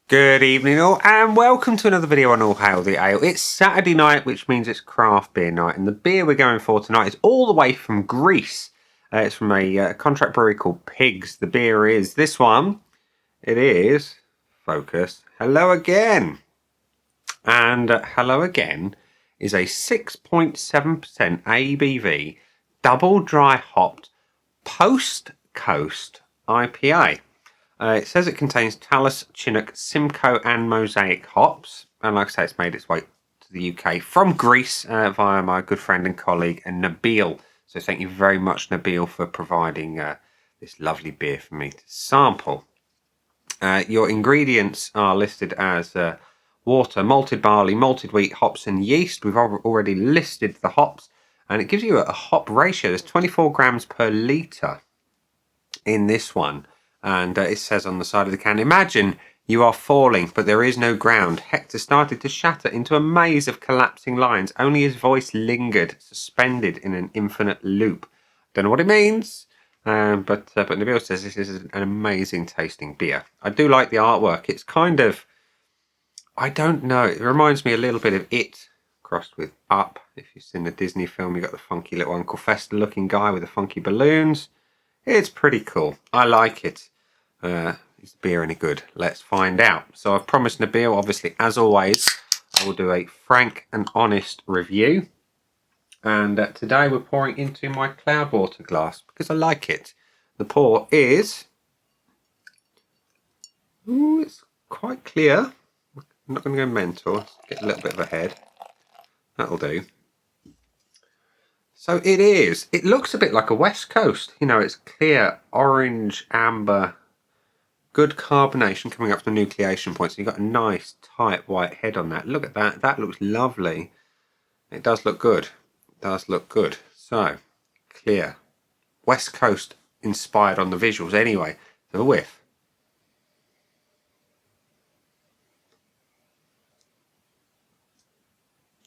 Good evening all, and welcome to another video on All Hail the Ale. It's Saturday night, which means it's craft beer night, and the beer we're going for tonight is all the way from Greece. It's from a contract brewery called Pigs. The beer is this one. It is, focus, Hello Again. And Hello Again is a 6.7% ABV, double dry hopped, post-coast IPA. It says it contains Talus, Chinook, Simcoe and Mosaic hops. And like I say, it's made its way to the UK from Greece via my good friend and colleague Nabil. So thank you very much, Nabil, for providing this lovely beer for me to sample. Your ingredients are listed as water, malted barley, malted wheat, hops and yeast. We've already listed the hops. And it gives you a hop ratio. There's 24 grams per litre in this one. And it says on the side of the can, imagine you are falling, but there is no ground. Hector started to shatter into a maze of collapsing lines. Only his voice lingered, suspended in an infinite loop. Don't know what it means, but Nabil says this is an amazing tasting beer. I do like the artwork. It's kind of, I don't know, it reminds me a little bit of It crossed with Up. If you've seen the Disney film, you've got the funky little Uncle Fester looking guy with the funky balloons. It's pretty cool. I like it. Is the beer any good? Let's find out. So I've promised Nabil, obviously, as always, I will do a frank and honest review. And today we're pouring into my Cloudwater glass because I like it. The pour is... Ooh, it's quite clear. I'm not going to go mental. Let's get a little bit of a head. That'll do. So it is. It looks a bit like a West Coast. You know, it's clear, orange, amber, good carbonation coming up to the nucleation point. So you've got a nice, tight white head on that. Look at that. That looks lovely. It does look good. It does look good. So, clear. West Coast inspired on the visuals anyway. So a whiff.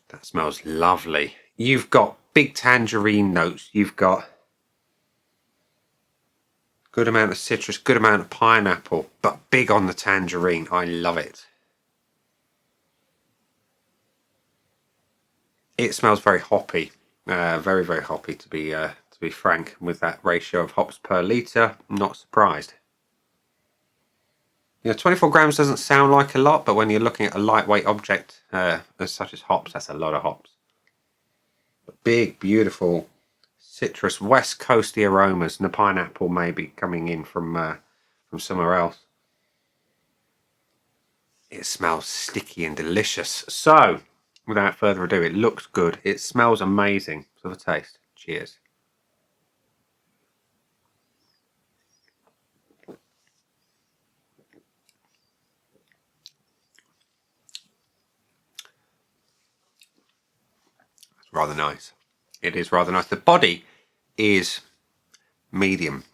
That smells lovely. You've got big tangerine notes. You've got good amount of citrus, good amount of pineapple, but big on the tangerine. I love it. It smells very hoppy, very, very hoppy to be frank. With that ratio of hops per litre, I'm not surprised. You know, 24 grams doesn't sound like a lot, but when you're looking at a lightweight object as such as hops, that's a lot of hops. But big, beautiful citrus, West Coasty aromas, and the pineapple maybe coming in from somewhere else. It smells sticky and delicious. So, without further ado, it looks good. It smells amazing. So the taste. Cheers. It's rather nice. It is rather nice. The body is medium.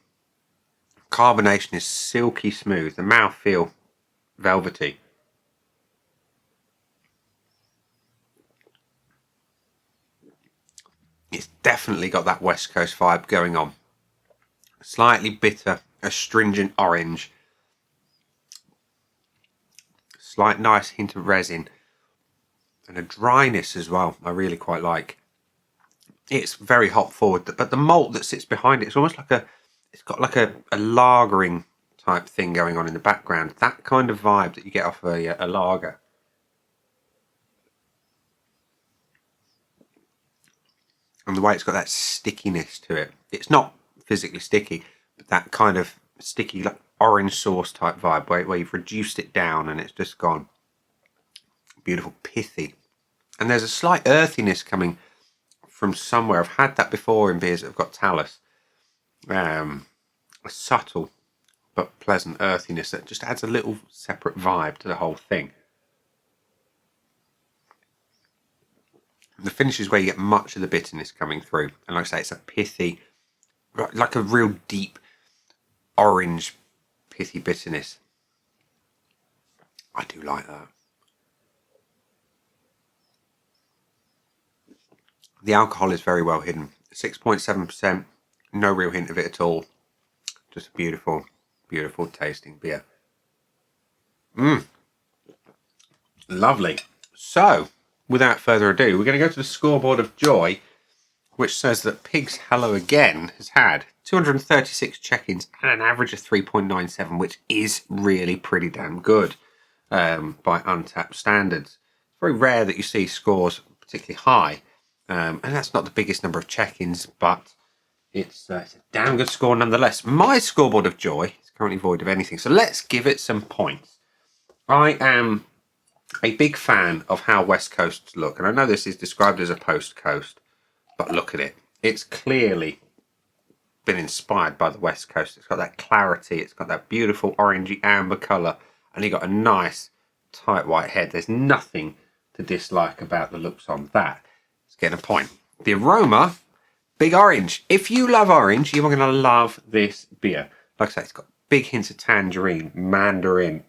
Carbonation is silky smooth. The mouthfeel velvety. It's definitely got that West Coast vibe going on. Slightly bitter, astringent orange. Slight nice hint of resin. And a dryness as well, I really quite like. It's very hop forward, but the malt that sits behind it is almost like it's got like a lagering type thing going on in the background. That kind of vibe that you get off a lager. And the way it's got that stickiness to it. It's not physically sticky, but that kind of sticky, like orange sauce type vibe where you've reduced it down and it's just gone. Beautiful, pithy. And there's a slight earthiness coming from somewhere. I've had that before in beers that have got Talus. A subtle but pleasant earthiness that just adds a little separate vibe to the whole thing. The finish is where you get much of the bitterness coming through. And like I say, it's a pithy, like a real deep orange pithy bitterness. I do like that. The alcohol is very well hidden. 6.7%, no real hint of it at all. Just a beautiful, beautiful tasting beer. Lovely. So, without further ado, we're going to go to the scoreboard of joy, which says that Pigs Hello Again has had 236 check-ins and an average of 3.97, which is really pretty damn good by Untapped standards. It's very rare that you see scores particularly high, and that's not the biggest number of check-ins, but it's a damn good score nonetheless. My scoreboard of joy is currently void of anything, so let's give it some points. I am a big fan of how West Coasts look, and I know this is described as a post coast, but look at it. It's clearly been inspired by the West Coast. It's got that clarity, it's got that beautiful orangey amber colour, and you've got a nice tight white head. There's nothing to dislike about the looks on that. It's getting a point. The aroma, big orange. If you love orange, you're going to love this beer. Like I say, it's got big hints of tangerine, mandarin,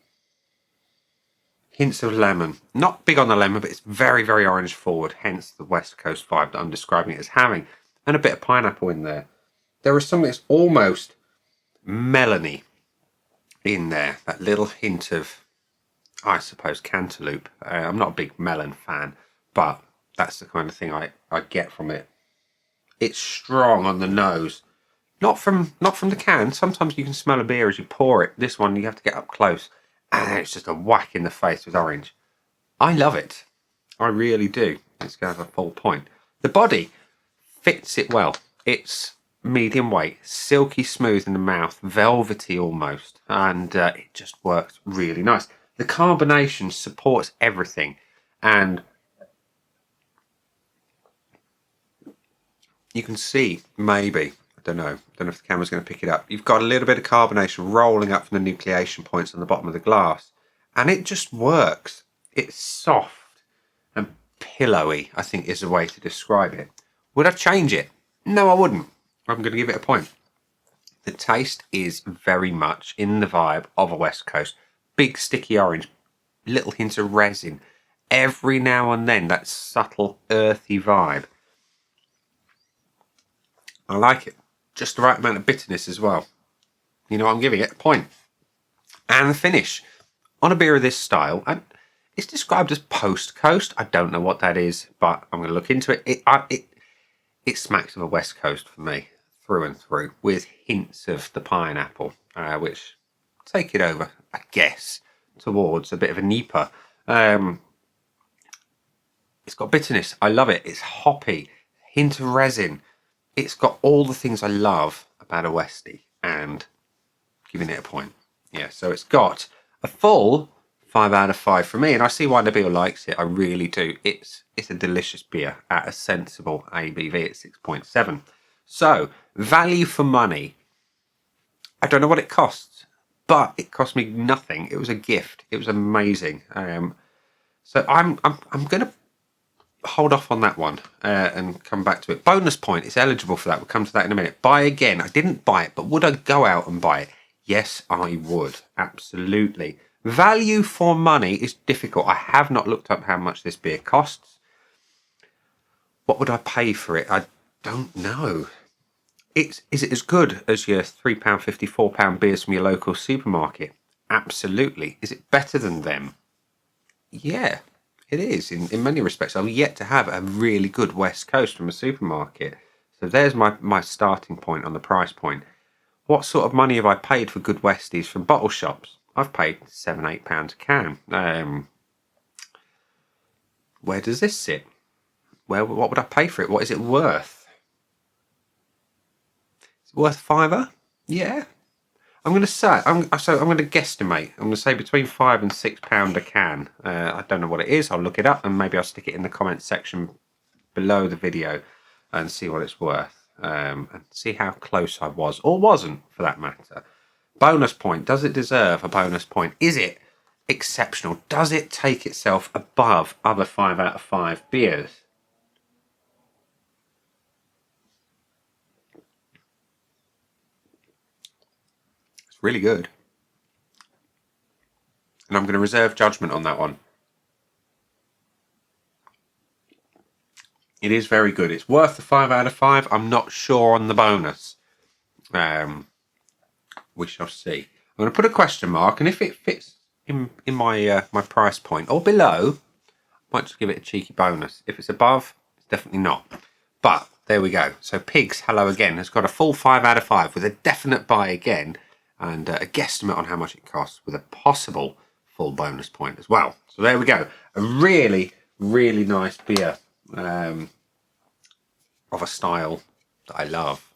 hints of lemon. Not big on the lemon, but it's very, very orange forward, hence the West Coast vibe that I'm describing it as having. And a bit of pineapple in there. There is something that's almost melony in there. That little hint of, I suppose, cantaloupe. I'm not a big melon fan, but that's the kind of thing I get from it. It's strong on the nose. Not from the can. Sometimes you can smell a beer as you pour it. This one, you have to get up close. And it's just a whack in the face with orange. I love it. I really do. It's going to have a full point. The body fits it well. It's medium weight, silky smooth in the mouth, velvety almost. And it just works really nice. The carbonation supports everything. And you can see, maybe, I don't know if the camera's going to pick it up. You've got a little bit of carbonation rolling up from the nucleation points on the bottom of the glass. And it just works. It's soft and pillowy, I think is the way to describe it. Would I change it? No, I wouldn't. I'm going to give it a point. The taste is very much in the vibe of a West Coast. Big sticky orange, little hints of resin. Every now and then, that subtle earthy vibe. I like it. Just the right amount of bitterness as well. You know, I'm giving it a point. And the finish. On a beer of this style, and it's described as post-coast. I don't know what that is, but I'm going to look into it. It smacks of a West Coast for me, through and through, with hints of the pineapple, which take it over, I guess, towards a bit of a Nipa. It's got bitterness. I love it. It's hoppy. Hint of resin. It's got all the things I love about a Westie, and giving it a point. Yeah, so it's got a full 5 out of 5 for me, and I see why Nabil likes it. I really do. It's a delicious beer at a sensible ABV at 6.7. So, value for money. I don't know what it costs, but it cost me nothing. It was a gift. It was amazing. So I'm going to hold off on that one and come back to it. Bonus point, it's eligible for that. We'll come to that in a minute. Buy again. I didn't buy it, but would I go out and buy it? Yes, I would. Absolutely. Value for money is difficult. I have not looked up how much this beer costs. What would I pay for it? I don't know. Is it as good as your £3.50, £4 beers from your local supermarket? Absolutely. Is it better than them? Yeah. It is, in many respects. I've yet to have a really good West Coast from a supermarket. So there's my starting point on the price point. What sort of money have I paid for good Westies from bottle shops? I've paid £7, £8 a can. Where does this sit? What would I pay for it? What is it worth? Is it worth a fiver? Yeah. I'm going to say, I'm going to guesstimate. I'm going to say between £5 and £6 a can. I don't know what it is. I'll look it up and maybe I'll stick it in the comments section below the video and see what it's worth. And see how close I was, or wasn't, for that matter. Bonus point. Does it deserve a bonus point? Is it exceptional? Does it take itself above other 5 out of 5 beers? Really good, and I'm going to reserve judgment on that one. It is very good. It's worth the 5 out of 5. I'm not sure on the bonus. We shall see. I'm going to put a question mark, and if it fits in my my price point or below, might just give it a cheeky bonus. If it's above, it's definitely not. But there we go. So Pigs, hello again, has got a full 5 out of 5 with a definite buy again and a guesstimate on how much it costs with a possible full bonus point as well. So there we go. A really, really nice beer of a style that I love.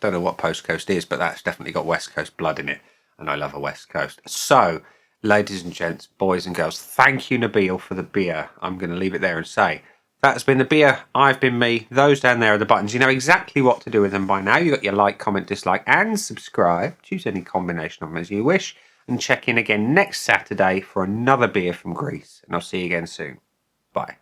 Don't know what Post Coast is, but that's definitely got West Coast blood in it. And I love a West Coast. So, ladies and gents, boys and girls, thank you, Nabil, for the beer. I'm going to leave it there and say, that's been the beer. I've been me. Those down there are the buttons. You know exactly what to do with them by now. You've got your like, comment, dislike, and subscribe. Choose any combination of them as you wish. And check in again next Saturday for another beer from Greece. And I'll see you again soon. Bye.